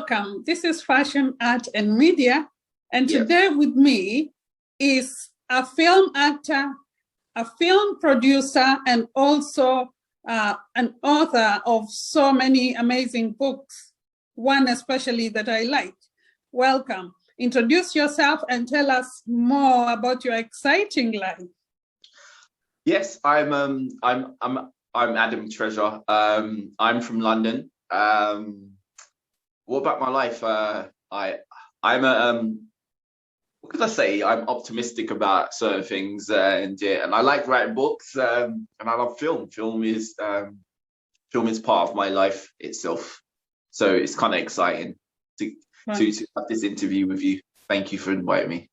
welcome. This is Fashion, Art and Media. And today with me is a film actor, a film producer, and also an author of so many amazing books, one especially that I like. Welcome. Introduce yourself and tell us more about your exciting life. Yes, I'm Adam Treasure. I'm from London. What about my life? I'm what could I say? I'm optimistic about certain things, and I like writing books, and I love film. Film is part of my life itself, so it's kind of exciting to have this interview with you. Thank you for inviting me.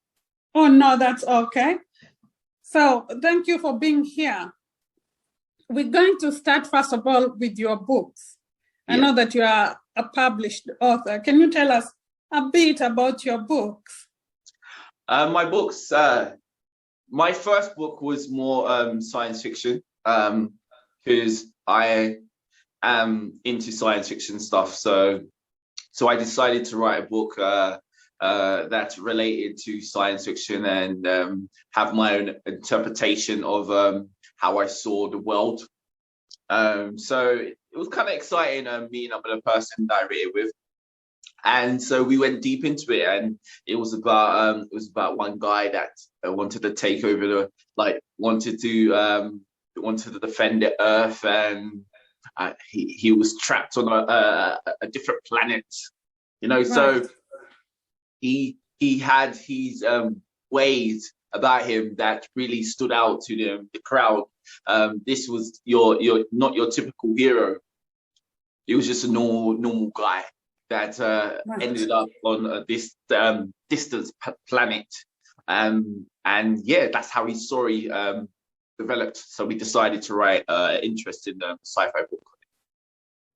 Oh no, that's okay. So thank you for being here. We're going to start first of all with your books. I know that you are a published author. Can you tell us a bit about your books? My books, my first book was more science fiction, because I am into science fiction stuff. So I decided to write a book that's related to science fiction and have my own interpretation of how I saw the world. So it was kind of exciting meeting up with a person that I read it with, and so we went deep into it. And it was about one guy that wanted to take over wanted to defend the Earth, and he was trapped on a different planet, you know. Right. So he had his ways about him that really stood out to the crowd. This was not your typical hero. He was just a normal guy that ended up on this distant planet, and that's how his story developed. So we decided to write an interesting sci-fi book.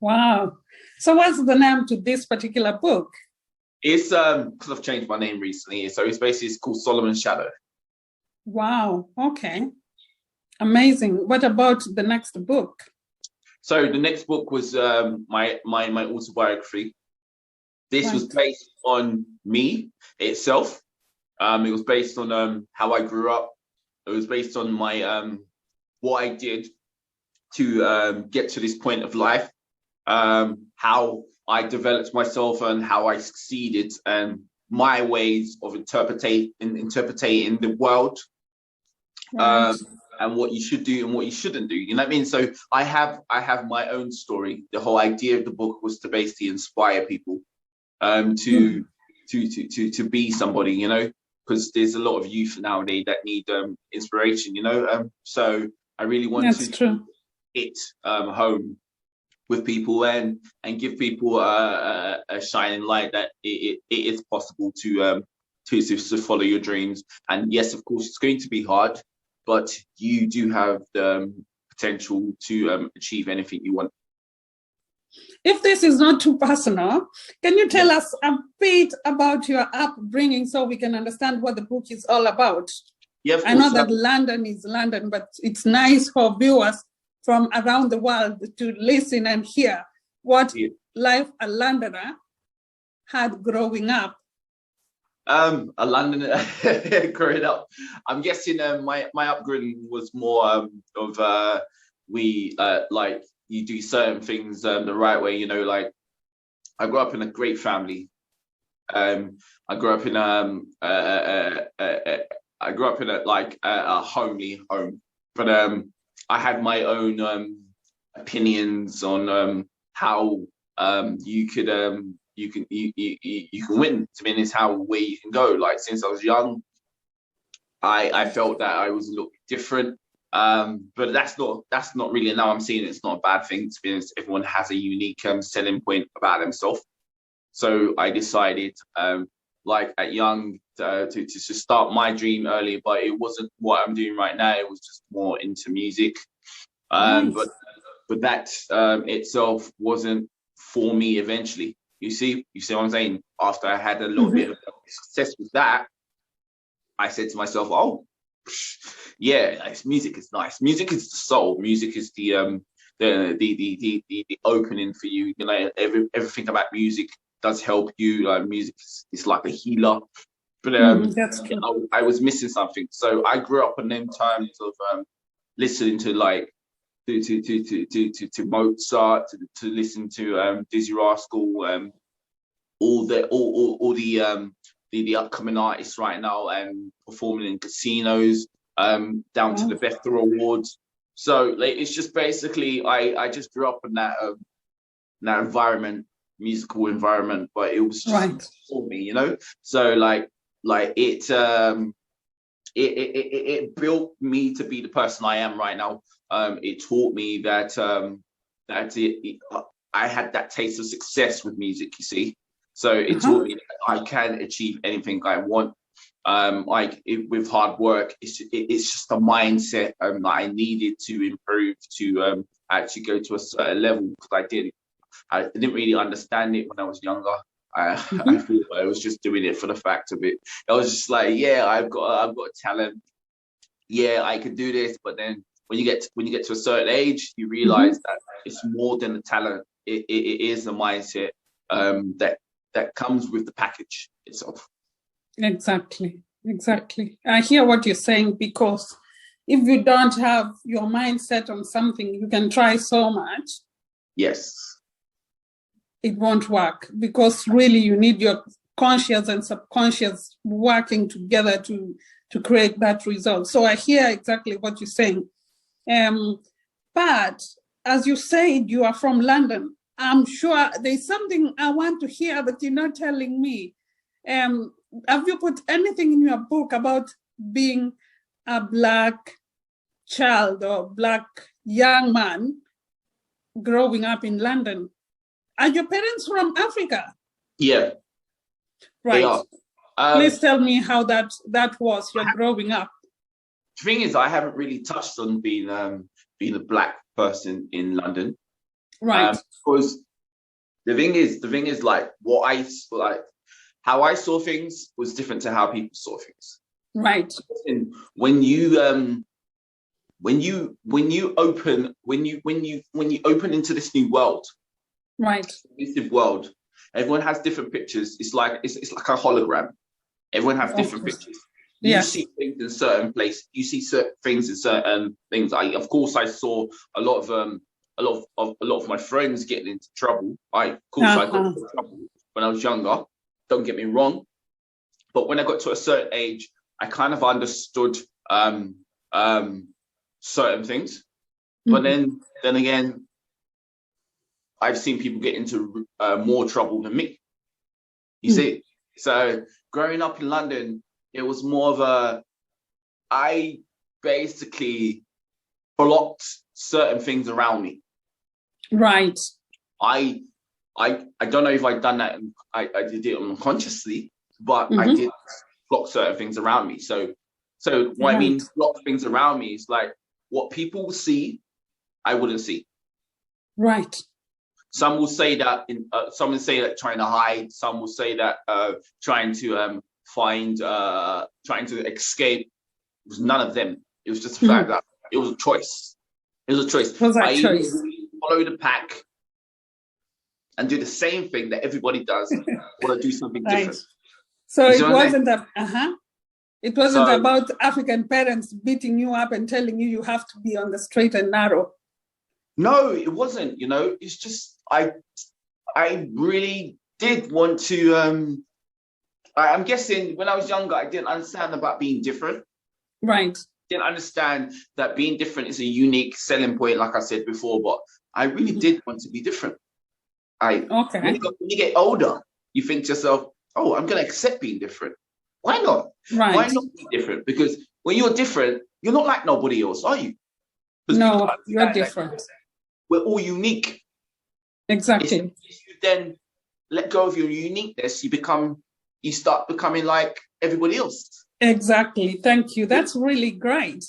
Wow! So what's the name to this particular book? It's because I've changed my name recently, so it's called Solomon's Shadow. Wow. Okay. Amazing. What about the next book? So the next book was my autobiography. This was based on me itself. It was based on how I grew up. It was based on my what I did to get to this point of life, how I developed myself and how I succeeded, and my ways of interpreting the world. And what you should do and what you shouldn't do. You know what I mean? So I have my own story. The whole idea of the book was to basically inspire people to be somebody, you know, because there's a lot of youth nowadays that need inspiration, you know. So I really want to hit home with people and give people a shining light that it is possible to follow your dreams. And yes, of course, it's going to be hard, but you do have the potential to achieve anything you want. If this is not too personal, can you tell us a bit about your upbringing so we can understand what the book is all about? Yeah, of course. I know that London is London, but it's nice for viewers from around the world to listen and hear what life a Londoner had growing up. A Londoner growing up, I'm guessing my upbringing was more of like you do certain things the right way, you know. Like I grew up in a great family. I grew up in a homely home, but I had my own opinions on how you can win. To me, is how where you can go. Like since I was young, I felt that I was a little bit different. But that's not really, now I'm seeing it's not a bad thing. To be honest, everyone has a unique selling point about themselves. So I decided, like at young, to start my dream early, but it wasn't what I'm doing right now. It was just more into music. Nice. But that itself wasn't for me eventually. You see what I'm saying? After I had a little bit of success with that, I said to myself, oh, yeah, music is nice. Music is the soul. Music is the opening for you. You know, everything about music does help you. Like music is like a healer. But that's true. I was missing something. So I grew up on them times of listening to like to Mozart, to listen to Dizzy Rascal, all the upcoming artists right now and performing in casinos, down to the BEFTA Awards. So like it's just basically I just grew up in that environment, musical environment, but it was just for me, you know. So like it built me to be the person I am right now. It taught me that I had that taste of success with music, you see. So it taught me that I can achieve anything I want. With hard work, it's just a mindset that I needed to improve to actually go to a certain level, because I didn't really understand it when I was younger. I thought I was just doing it for the fact of it. I was just like, yeah, I've got a talent. Yeah, I can do this. But then when you get to a certain age, you realize that it's more than the talent. It is the mindset that comes with the package itself. Exactly. I hear what you're saying, because if you don't have your mindset on something, you can try so much. Yes. It won't work, because really you need your conscious and subconscious working together to create that result. So I hear exactly what you're saying. But as you said, you are from London. I'm sure there's something I want to hear, but you're not telling me. Have you put anything in your book about being a Black child or Black young man growing up in London? Are your parents from Africa? Yeah. Right. They are. Please tell me how that was, you're growing up. The thing is, I haven't really touched on being a Black person in London. Right. Because the thing is like how I saw things was different to how people saw things. Right. And when you open into this new world, right, this world, everyone has different pictures. It's like a hologram. Everyone has different pictures. You see things in certain places. You see certain things in certain things. Of course, I saw a lot of my friends getting into trouble. I got into trouble when I was younger. Don't get me wrong, but when I got to a certain age, I kind of understood certain things. But then again, I've seen people get into more trouble than me. You see, so growing up in London, it was more of I basically blocked certain things around me. Right. I don't know if I'd done that. I did it unconsciously, but I did block certain things around me. So what I mean, block things around me is like what people will see, I wouldn't see. Right. Some will say that some will say that trying to hide. Some will say that trying to trying to escape. It was none of them. It was just the fact that it was a choice. It was a choice. Was that choice? Follow the pack and do the same thing that everybody does, or do something different. So it wasn't It wasn't about African parents beating you up and telling you have to be on the straight and narrow. No, it wasn't. You know, it's just I really did want to. I'm guessing when I was younger, I didn't understand about being different. Right. Didn't understand that being different is a unique selling point, like I said before. But I really did want to be different. When you get older, you think to yourself, "Oh, I'm going to accept being different. Why not? Right. Why not be different? Because when you're different, you're not like nobody else, are you? No, you're different. We're all unique. Exactly. If you then let go of your uniqueness, you start becoming like everybody else. Exactly. Thank you. That's really great.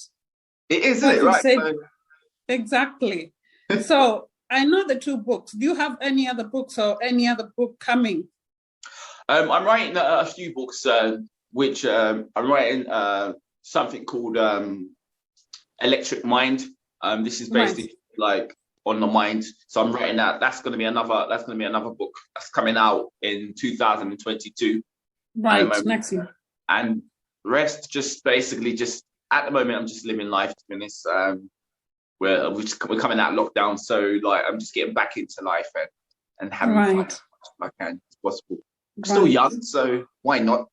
It is, isn't it? Right. Exactly. So I know the 2 books. Do you have any other books or any other book coming? I'm writing a few books, which I'm writing something called Electric Mind. This is basically like on the mind. So I'm writing that. That's going to be another book that's coming out in 2022. Right, next year. And rest, just basically, just at the moment, I'm just living life, to be honest. We're coming out of lockdown, so like I'm just getting back into life and having fun as much as I can as possible. I'm still young, so why not?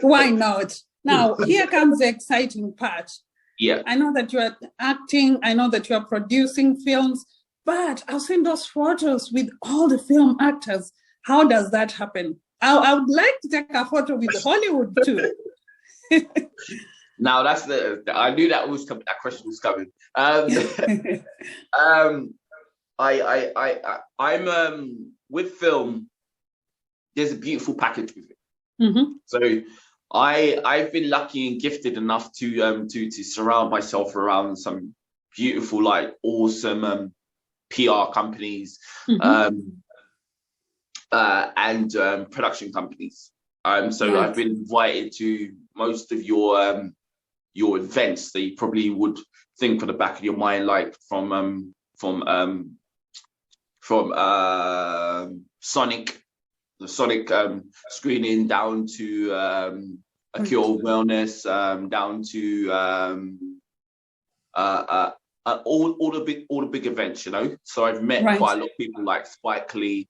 Why not? Now, here comes the exciting part. Yeah. I know that you are acting, I know that you are producing films, but I've seen those photos with all the film actors. How does that happen? I would like to take a photo with Hollywood too. Now that's I knew that was coming. That question was coming. I'm with film. There's a beautiful package with it. Mm-hmm. So I've been lucky and gifted enough to surround myself around some beautiful, like awesome PR companies, mm-hmm. And production companies. So I've been invited to most of your events that you probably would think for the back of your mind, like from Sonic, the Sonic screening, down to a Cure Wellness, down to all the big events, you know. So I've met quite a lot of people like Spike Lee.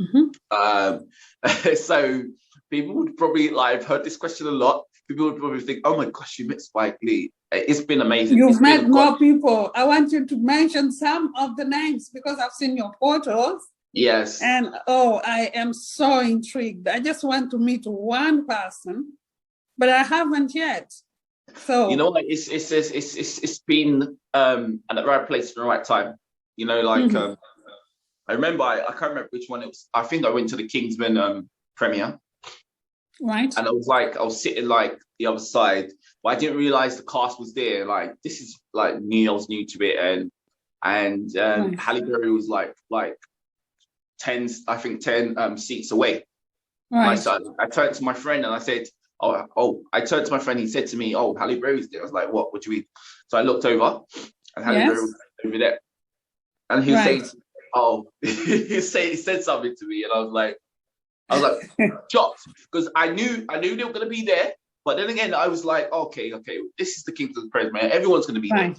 Mm-hmm. So people would probably, like, I've heard this question a lot. People would probably think, "Oh my gosh, you met Spike Lee." It's been amazing. You've met more people. I want you to mention some of the names because I've seen your photos. Yes. And I am so intrigued. I just want to meet one person, but I haven't yet. So you know, like it's been at the right place at the right time. You know, like mm-hmm. I remember I can't remember which one it was. I think I went to the Kingsman premiere. Right. And I was sitting like the other side, but I didn't realize the cast was there. Like, this is like new, I was new to it, and Halle Berry was like 10 seats away. Right. So I turned to my friend and I said, I turned to my friend. He said to me, "Oh, Halle Berry's there." I was like, "What? What do you mean?" So I looked over, and Halle Berry was over there, and he was saying, he said something to me, and I was like shocked, because I knew they were going to be there, but then again I was like, okay, this is the Kingdom Praise, man. Everyone's going to be there.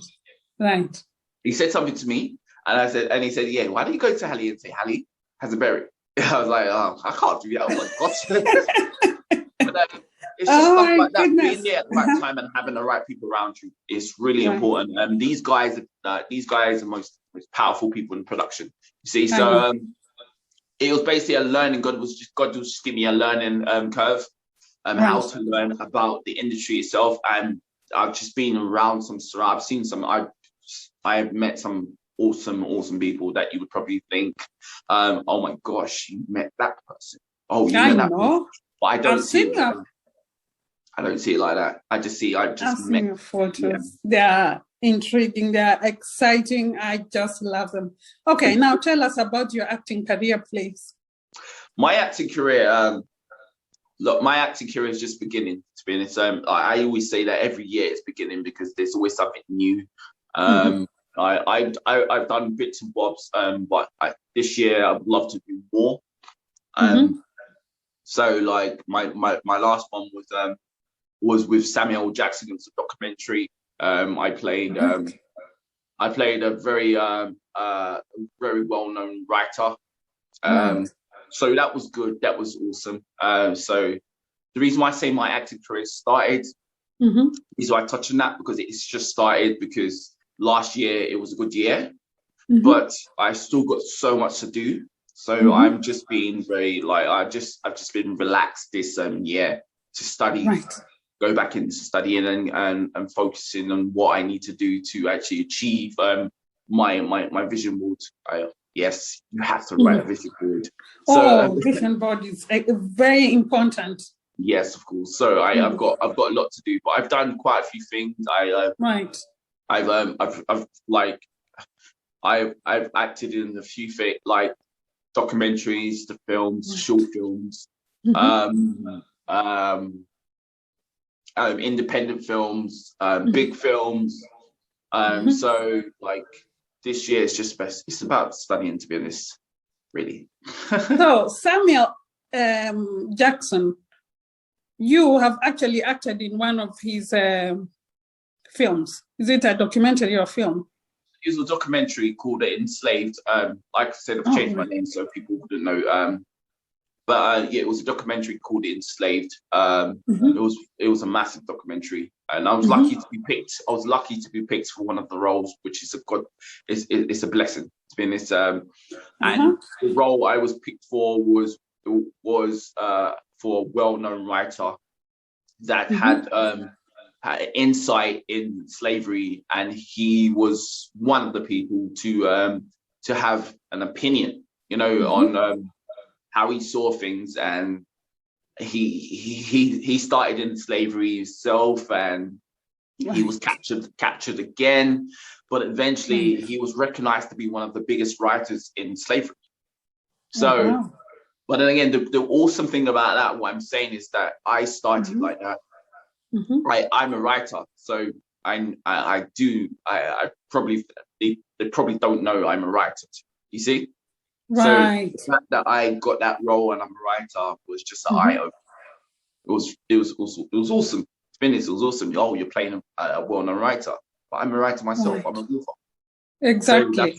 Right. He said something to me, and he said, "Yeah, why don't you go to Halle and say Halle has a berry?" I was like, "Oh, I can't do that." Oh my gosh. But it's just stuff like that. Being there at the right time and having the right people around you is really important. And these guys are most powerful people in production. You see, so it was basically a learning. God was just giving me a learning curve, how to learn about the industry itself. And I've just been around I've seen some. I've met some awesome people that you would probably think, "Oh my gosh, you met that person. Oh, you met that person." But I don't see it. I don't see it like that. I've seen your photos. Yeah. They are intriguing. They are exciting. I just love them. Okay, now tell us about your acting career, please. My acting career, my acting career is just beginning, to be honest. I always say that every year it's beginning because there's always something new. I've done bits and bobs, but this year I'd love to do more. So like my last one was with Samuel Jackson. It was a documentary. I played a very well-known writer. So that was good. That was awesome. So the reason why I say my acting career started is why I touch on that, because it's just started, because last year it was a good year, but I still got so much to do. So I'm just being very I've just been relaxed this year to study. Go back into studying and focusing on what I need to do to actually achieve my vision board. Yes, you have to write a vision board. So, vision board is very important. Yes, of course. So I've got a lot to do, but I've done quite a few things. I've acted in a few documentaries, the films, short films, independent films, big films. So this year is just best. It's about studying, to be honest, really. So Samuel Jackson, you have actually acted in one of his films. Is it a documentary or film? It was a documentary called Enslaved. Like I said, I've changed my name so people wouldn't know. But yeah, it was a documentary called Enslaved. It was a massive documentary, and I was lucky to be picked. I was lucky to be picked for one of the roles, which is it's a blessing. It's been this, and the role I was picked for was for a well-known writer that had insight in slavery, and he was one of the people to have an opinion, on how he saw things. And he started in slavery himself, and he was captured again, but eventually he was recognized to be one of the biggest writers in slavery. So but then again, the awesome thing about that, what I'm saying, is that I started like that. Right, I'm a writer, so they probably don't know I'm a writer. You see, right? So the fact that I got that role and I'm a writer was just an eye opener. It was awesome. It was awesome. Oh, you're playing a well-known writer, but I'm a writer myself. I'm a author. Exactly.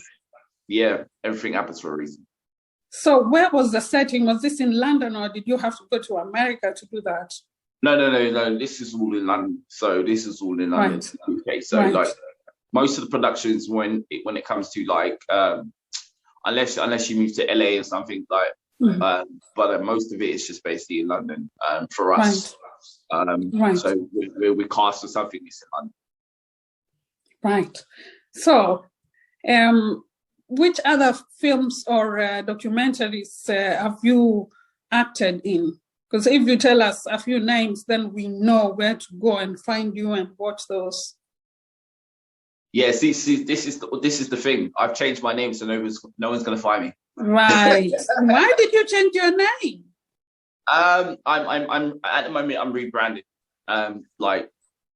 So everything happens for a reason. So where was the setting? Was this in London, or did you have to go to America to do that? No. This is all in London. So this is all in London. Right. Okay. So like most of the productions, when it comes to like, unless you move to LA or something like, but most of it is just basically in London for us. Right. So we cast or something is in London. Right. So, which other films or documentaries have you acted in? Because if you tell us a few names, then we know where to go and find you and watch those. Yeah, see, this is the thing. I've changed my name, so no one's going to find me. Right. Why did you change your name? I'm at the moment I'm rebranding. Like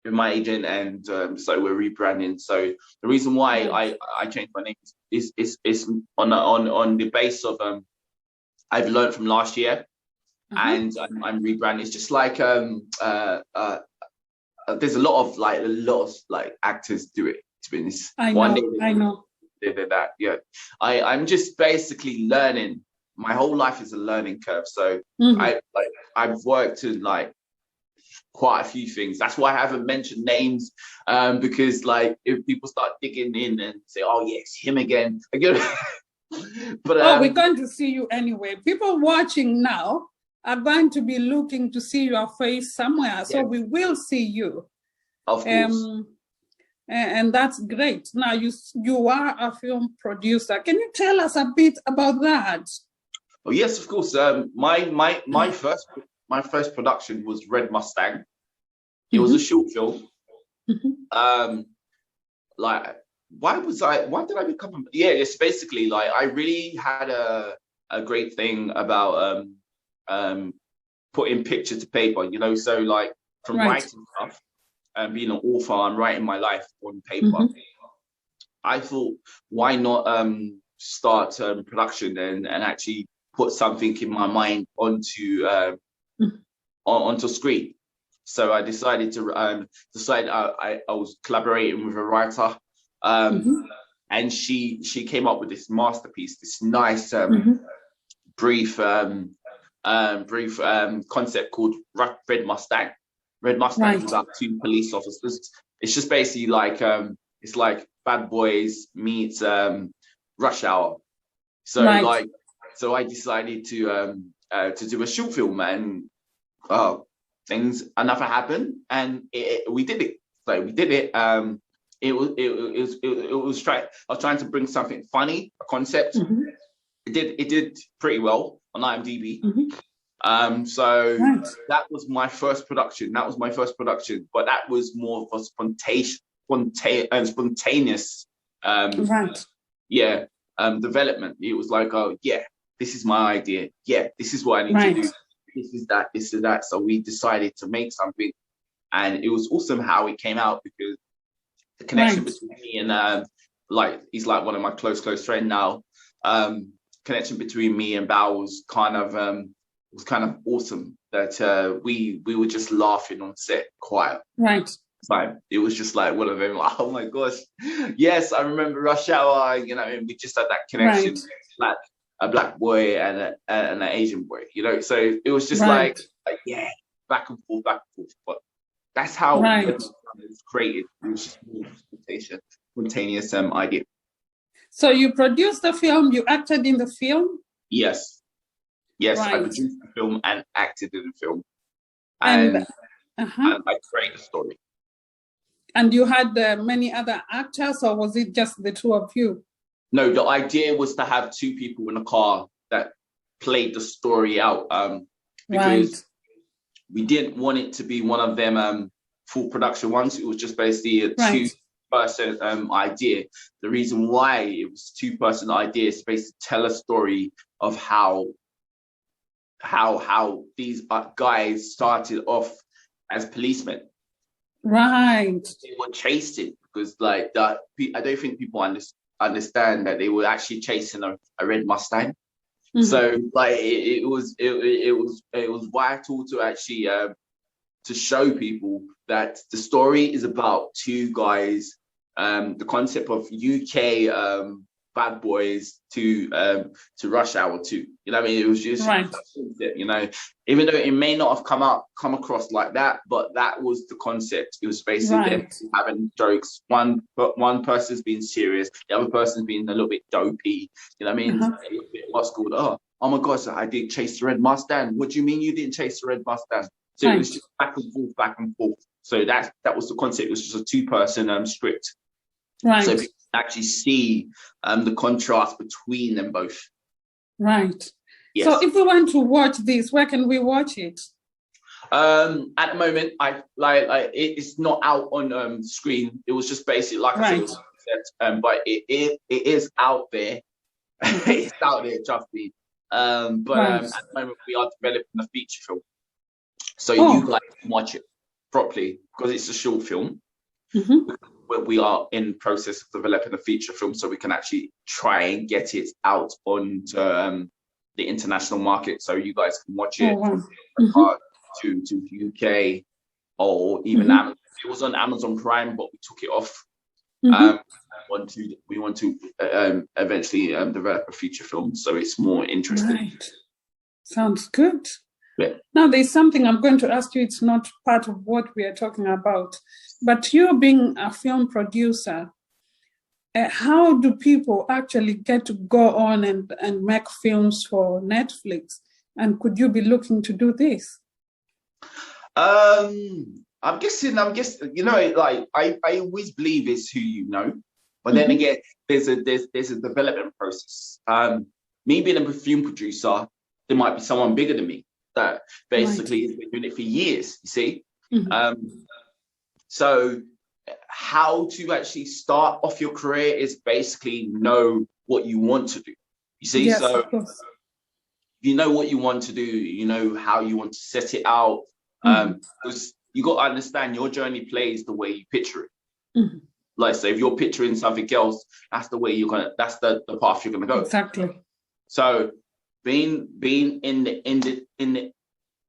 with my agent, and so we're rebranding. So the reason why I changed my name is on the base of I've learned from last year. And I'm rebranding. It's just like there's a lot of actors do it. To be honest, I know. They did that. Yeah, I'm just basically learning. My whole life is a learning curve. So I've worked in like quite a few things. That's why I haven't mentioned names, because like if people start digging in and say, "Oh yes, him again," but we're going to see you anyway. People watching now are going to be looking to see your face somewhere, so we will see you. Of course. And that's great. Now you are a film producer. Can you tell us a bit about that? Oh yes, of course. My first production was Red Mustang. It was a short film. Like why did I become it's basically like I really had a great thing about putting picture to paper, so like from writing stuff and being an author, I'm writing my life on paper. I thought, why not start production and actually put something in my mind onto screen. So I decided to I was collaborating with a writer, and she came up with this masterpiece, this nice brief concept called Red Mustang. Red Mustang is about two police officers. It's just basically like it's like Bad Boys meets Rush Hour. So so I decided to do a short film, and enough happened, and we did it. So we did it. I was trying to bring something funny, a concept. It did pretty well on IMDb. So that was my first production. But that was more of a spontaneous development. It was like, oh yeah, this is my idea. Yeah, this is what I need to do. This is that. So we decided to make something, and it was awesome how it came out, because the connection between me and he's like one of my close friend now. Connection between me and Bao was kind of awesome. That we were just laughing on set, quiet. Right. Like it was just like one of them. Like, oh my gosh, yes, I remember Rush Hour. You know, and we just had that connection, like a black boy and an Asian boy. You know, so it was just like yeah, back and forth. But that's how it was created. It was just more spontaneous idea. So you produced the film. You acted in the film. Yes, I produced the film and acted in the film, and I created the story. And you had many other actors, or was it just the two of you? No, the idea was to have two people in a car that played the story out, because we didn't want it to be one of them full production ones. It was just basically a two-person idea. The reason why it was a two-person idea is basically to tell a story of how these guys started off as policemen. Right. They were chasing because like that. I don't think people understand that they were actually chasing a red Mustang. Mm-hmm. So like it was vital to actually to show people that the story is about two guys. The concept of UK bad boys to Rush Hour 2. You know what I mean? It was just you know, even though it may not have come across like that, but that was the concept. It was basically them having jokes. One person's being serious, the other person's being a little bit dopey. You know what I mean? What's called oh my gosh, I did chase the red Mustang. What do you mean you didn't chase the red Mustang? So it was just back and forth. So that was the concept. It was just a two-person script. Right. So people actually see the contrast between them both. Right. Yes. So if we want to watch this, where can we watch it? At the moment, it's not out on screen. It was just basically like I said, but it is out there. It's out there, trust me. At the moment we are developing a feature film, so you guys can watch it properly because it's a short film. Mm-hmm. We are in process of developing a feature film, so we can actually try and get it out onto the international market, so you guys can watch it to UK or even Amazon. It was on Amazon Prime, but we took it off. We want to eventually develop a feature film, so it's more interesting. Right. Sounds good. Yeah. Now, there's something I'm going to ask you. It's not part of what we are talking about, but you being a film producer, how do people actually get to go on and make films for Netflix? And could you be looking to do this? I'm guessing, you know, like I always believe it's who you know, but then again, there's a development process. Me being a film producer, there might be someone bigger than me that basically has been doing it for years, you see? So how to actually start off your career is basically know what you want to do, you see? Yes, so if you know what you want to do, you know how you want to set it out, because you got to understand your journey plays the way you picture it. Like, so if you're picturing something else, that's the way that's the path you're gonna go. Exactly. So being in the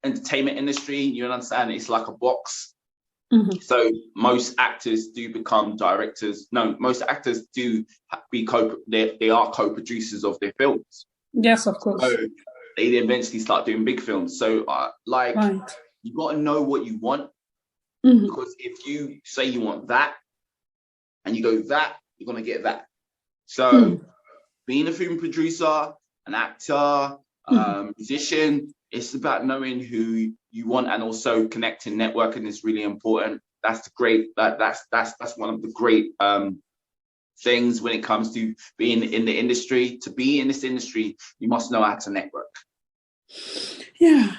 entertainment industry, you understand it's like a box. So most actors do become directors. No, most actors do they are co-producers of their films. Yes, of course. So they eventually start doing big films. So you got to know what you want, because if you say you want that and you go that, you're gonna get that. So being a film producer, an actor, musician, it's about knowing who you want, and also connecting, networking is really important. That's that's one of the great things when it comes to being in the industry. To be in this industry, you must know how to network. Yeah,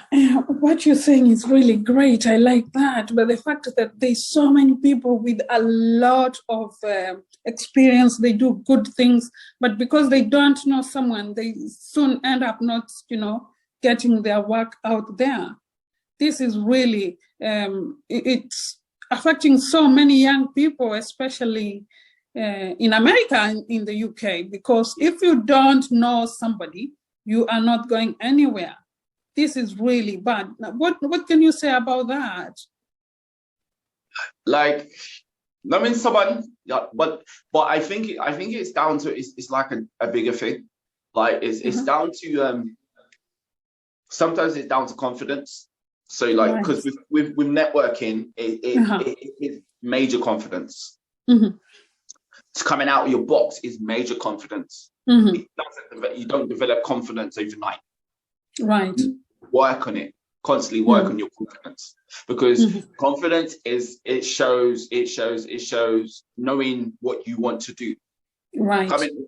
what you're saying is really great. I like that. But the fact that there's so many people with a lot of experience, they do good things, but because they don't know someone, they soon end up not, getting their work out there. This is really, it's affecting so many young people, especially in America and in the UK, because if you don't know somebody, you are not going anywhere. This is really bad. What can you say about that? Like, I mean, someone, yeah, but I think it's down to it's like a bigger thing. Like it's down to sometimes it's down to confidence. So like because with networking, it's major confidence. It's coming out of your box is major confidence. You don't develop confidence overnight. Right. You work on it. Constantly work on your confidence, because confidence is it shows knowing what you want to do. Right. I mean,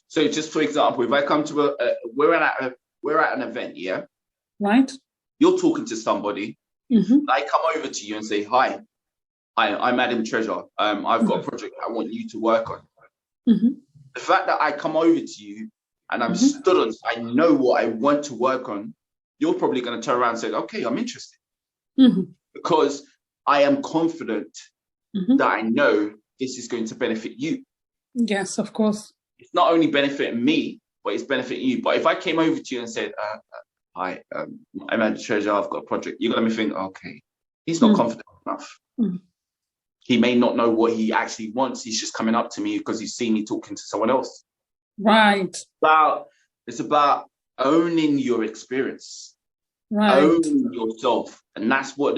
so just for example, if I come to we're at an event, yeah. Right. You're talking to somebody. I come over to you and say, "Hi, I'm Adam Treasure. I've got a project I want you to work on." The fact that I come over to you and I'm stood on, I know what I want to work on. You're probably going to turn around and say, "Okay, I'm interested," because I am confident that I know this is going to benefit you. Yes, of course. It's not only benefiting me, but it's benefiting you. But if I came over to you and said, "Hi, I'm at Treasure, I've got a project," you're going to think, "Okay, he's not confident enough. He may not know what he actually wants. He's just coming up to me because he's seen me talking to someone else." Right. It's about owning your experience, owning yourself, and that's what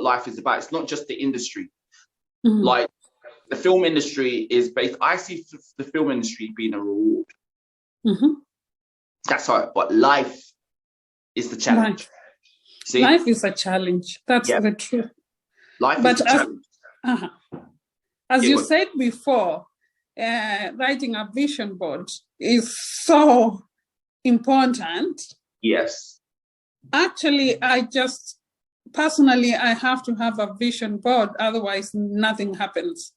life is about. It's not just the industry. Like the film industry is based. I see the film industry being a reward. That's right. But life is the challenge. Right. See, life is a challenge. That's the truth. Life is a challenge. As you said before, writing a vision board is so important. Yes. Actually, personally, I have to have a vision board, otherwise nothing happens.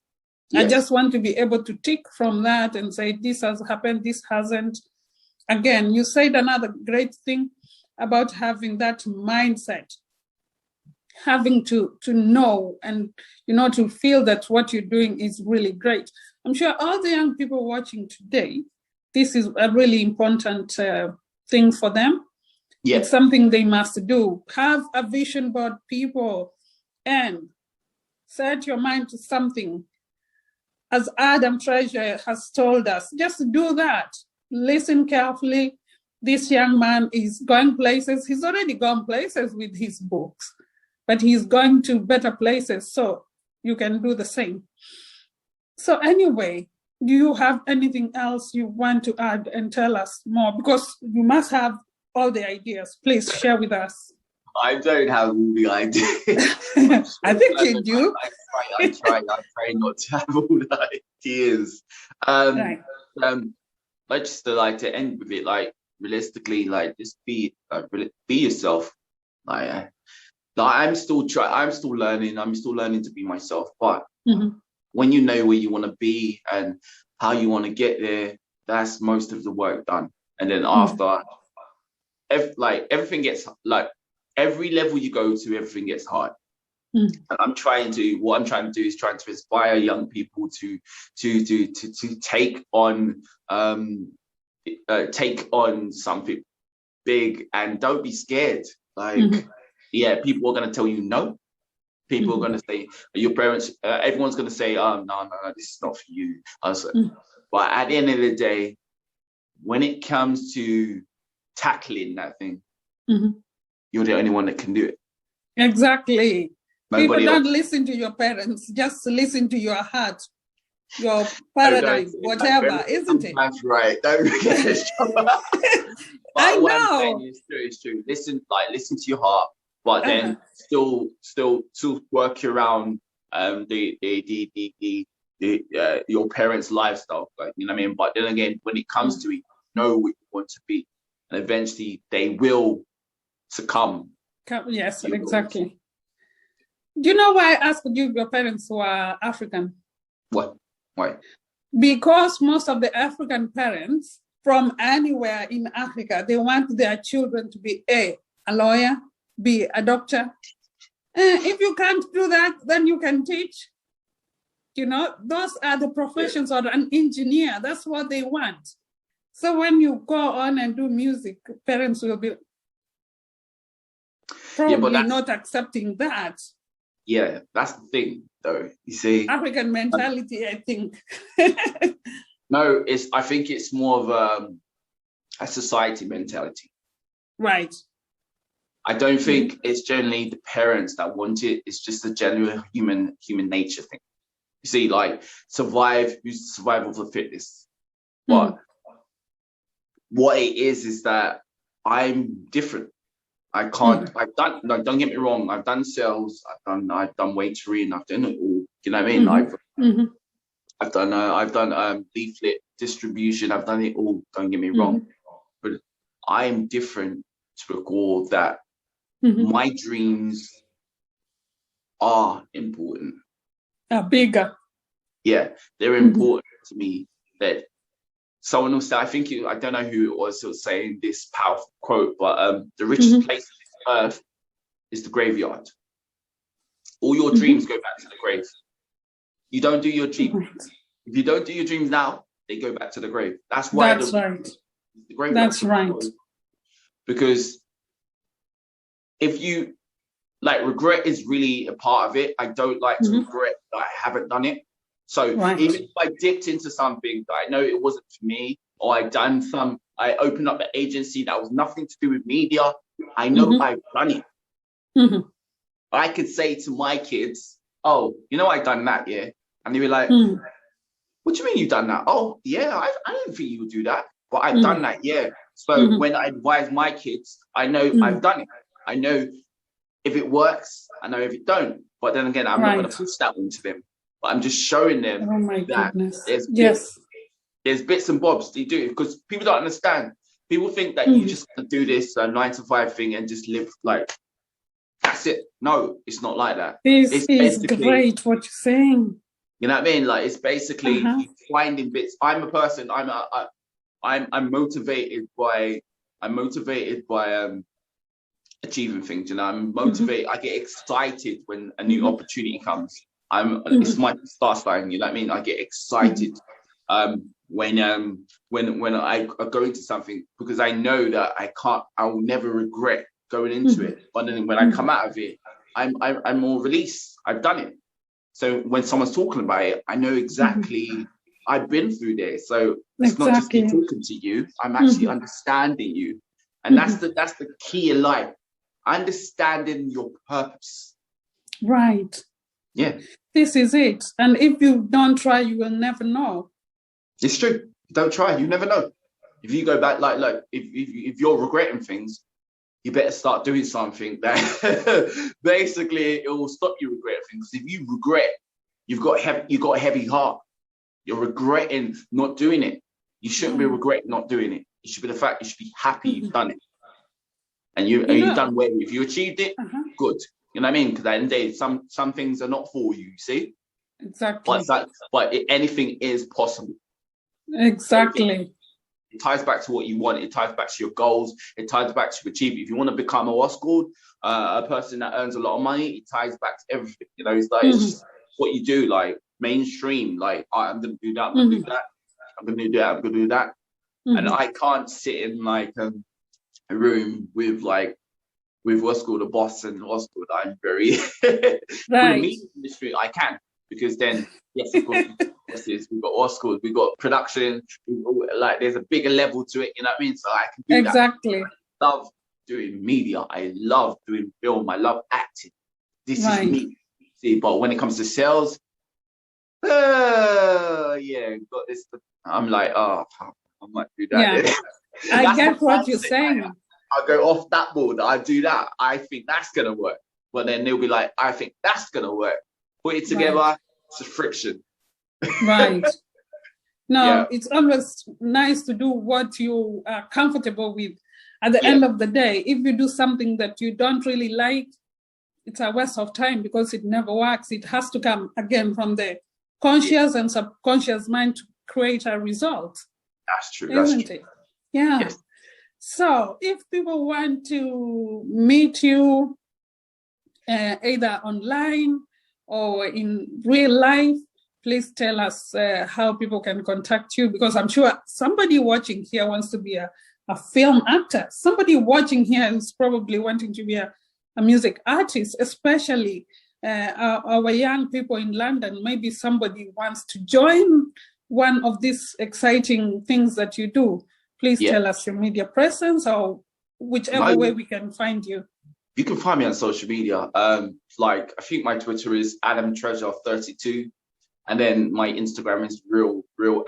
Yes. I just want to be able to tick from that and say, this has happened, this hasn't. Again, you said another great thing about having that mindset, having to know and, to feel that what you're doing is really great. I'm sure all the young people watching today, this is a really important thing for them. Yes. It's something they must do. Have a vision board, people, and set your mind to something. As Adam Treasure has told us, just do that. Listen carefully. This young man is going places. He's already gone places with his books, but he's going to better places. So you can do the same. So anyway, do you have anything else you want to add and tell us more? Because you must have all the ideas. Please share with us. I don't have all the ideas. I think you do. I try not to have all the ideas. I just like to end with it, like realistically, like just be yourself. Like I'm still learning. I'm still learning to be myself. But when you know where you want to be and how you want to get there, that's most of the work done. And then after, everything gets like every level you go to, everything gets hard. And what I'm trying to do is trying to inspire young people to take on something big, and don't be scared. Like, people are going to tell you no. People are going to say, your parents, everyone's going to say, no, this is not for you. But at the end of the day, when it comes to tackling that thing, you're the only one that can do it. Exactly. People don't listen to your parents, just listen to your heart, your paradigm, whatever, isn't it? That's right. Don't forget it. I know. It's true. Listen to your heart, but then still work around your parents' lifestyle, like, you know what I mean? But then again, when it comes to it, know what you want to be, and eventually they will succumb. Yes, exactly. Do you know why I asked you if your parents were African? What? Why? Because most of the African parents from anywhere in Africa, they want their children to be a lawyer, B, a doctor. If you can't do that, then you can teach. those are the professions, or an engineer, that's what they want. So when you go on and do music, parents will be probably not accepting that. Yeah, that's the thing, though. You see, African mentality, I think. No, I think it's more of a society mentality. Right. I don't think it's generally the parents that want it. It's just a genuine human nature thing. You see, like survival of the fittest. But what it is that I'm different. I can't. Don't get me wrong. I've done sales. I've done waitering. I've done it all. You know what I mean? I've done leaflet distribution. I've done it all. Don't get me wrong. But I'm different to a goal that my dreams are important. Bigger. Yeah, they're important to me. That someone will say, I don't know who it was saying this powerful quote, but the richest place on earth is the graveyard. All your dreams go back to the grave. You don't do your dreams. If you don't do your dreams now, they go back to the grave. That's why the graveyard. That's right. Because if you regret is really a part of it. I don't like to regret that I haven't done it. So even if I dipped into something that I know it wasn't for me, or I opened up an agency that was nothing to do with media, I know I've done it. I could say to my kids, oh, I've done that, yeah. And they'd be like, what do you mean you've done that? Oh, yeah, I didn't think you would do that, but I've done that, yeah. So when I advise my kids, I know I've done it. I know if it works, I know if it don't. But then again, I'm not going to push that one to them. But I'm just showing them that there's bits and bobs they do, because people don't understand. People think that you just do this 9-to-5 thing and just live like that's it. No, it's not like that. This is great what you're saying. You know what I mean? Like it's basically finding bits. I'm a person. I'm motivated by achieving things. I'm motivated. I get excited when a new opportunity comes. It's my start line. You know what I mean? I get excited when I go into something, because I know that I will never regret going into it. But then when I come out of it, I'm more released. I've done it. So when someone's talking about it, I know exactly. I've been through there. So it's not just me talking to you. I'm actually understanding you, and that's the key in life. Understanding your purpose. Right. Yeah. This is it. And if you don't try, you will never know. It's true. Don't try. You never know. If you go back, if you're regretting things, you better start doing something that basically it will stop you regretting things. If you regret, you've got a heavy heart. You're regretting not doing it. You shouldn't be regretting not doing it. It should be the fact you should be happy you've done it. And you've done well. If you achieved it, good. You know what I mean? Because at the end of the day, some things are not for you, see? Exactly. But anything is possible. Exactly. It ties back to what you want. It ties back to your goals. It ties back to achieving. If you want to become what's called a person that earns a lot of money, it ties back to everything. It's like it's just what you do, like mainstream. Like I'm going to do that. I'm going to do that. I'm going to do that. I'm going to do that. And I can't sit in like a room with what's called a boss and what's called I'm very for the media industry. I can, because then yes, of course we've got what's called, we've got production, there's a bigger level to it. You know what I mean? So I can do that. Exactly. I love doing media. I love doing film. I love acting. This is me. See, but when it comes to sales, got this. I'm like, I might do that. Yeah. I get what you're saying. I'll go off that board. I do that. I think that's gonna work. But then they'll be like, I think that's gonna work. Put it together. It's a friction. Right. No, it's always nice to do what you are comfortable with. At the end of the day, if you do something that you don't really like, it's a waste of time, because it never works. It has to come again from the conscious and subconscious mind to create a result. That's true. Isn't it? Yeah. Yes. So if people want to meet you either online or in real life, please tell us how people can contact you, because I'm sure somebody watching here wants to be a film actor. Somebody watching here is probably wanting to be a music artist, especially our young people in London. Maybe somebody wants to join one of these exciting things that you do. Please tell us your media presence, or whichever way we can find you. You can find me on social media. Like, I think my Twitter is Adam Treasure 32, and then my Instagram is real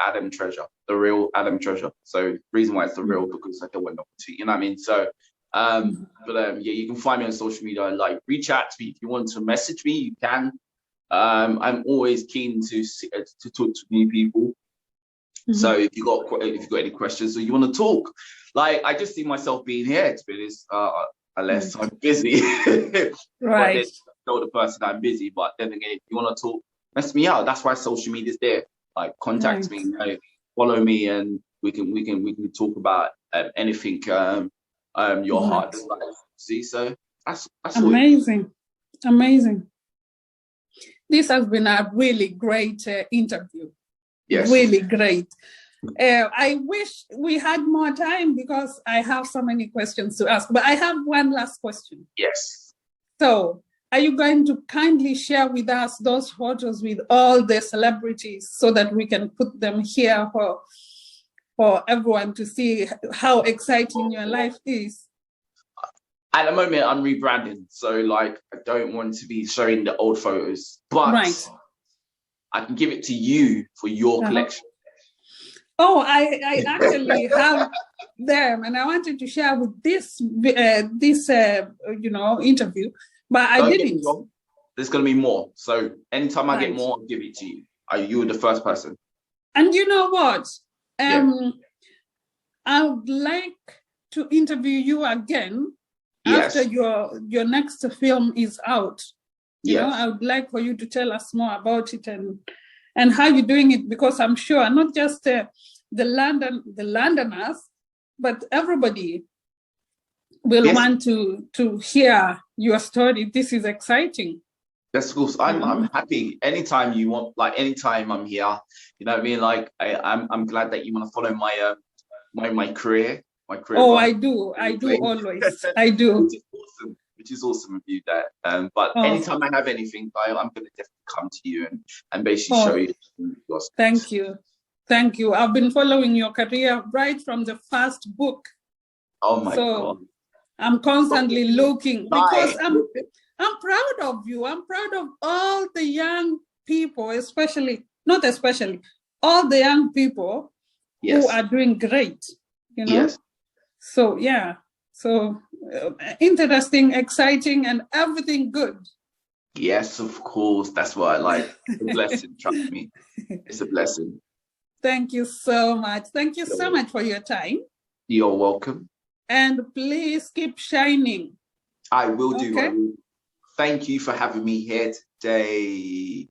Adam Treasure, the real Adam Treasure. So the reason why it's the real, because I don't want to, you know what I mean? So, yeah, you can find me on social media. Like, reach out to me if you want to message me. You can. I'm always keen to talk to new people. So if you got any questions or you want to talk, like, I just see myself being here, to be honest. Unless I'm busy. Right. Tell the person I'm busy. But then again, if you want to talk, mess me out. That's why social media is there. Like, contact me, follow me, and we can talk about anything your heart desires. See, so that's amazing. Amazing. This has been a really great interview. Yes. Really great. I wish we had more time, because I have so many questions to ask, but I have one last question. Yes. So, are you going to kindly share with us those photos with all the celebrities so that we can put them here for everyone to see how exciting your life is? At the moment, I'm rebranding, so like, I don't want to be showing the old photos, but I can give it to you for your collection. Oh, I actually have them, and I wanted to share with this interview, but I didn't. There's going to be more, so anytime I get more, I'll give it to you. You were the first person. And you know what? I would like to interview you again after your next film is out. You know, I would like for you to tell us more about it and how you're doing it, because I'm sure not just the Londoners, but everybody will want to hear your story. This is exciting. Yes, of course. I'm happy anytime you want. Like, anytime I'm here, you know what I mean. Like, I'm glad that you want to follow my career. Oh, I do always. I do. Which is awesome of you, that. But anytime I have anything, I'm going to definitely come to you and basically show you your skills. Thank you. I've been following your career right from the first book. Oh my God. I'm constantly looking, because I'm proud of you. I'm proud of all the young people, all the young people who are doing great, you know? Yes. So, yeah. So interesting, exciting, and everything good. Yes, of course. That's what I like. It's a blessing, trust me. It's a blessing. Thank you so much. Thank you so much for your time. You're welcome. And please keep shining. I will do. Okay? Thank you for having me here today.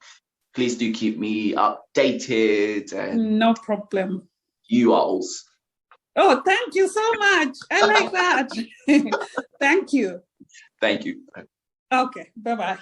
Please do keep me updated. And no problem. You are also. Oh, thank you so much. I like that. Thank you. Thank you. Okay, bye-bye.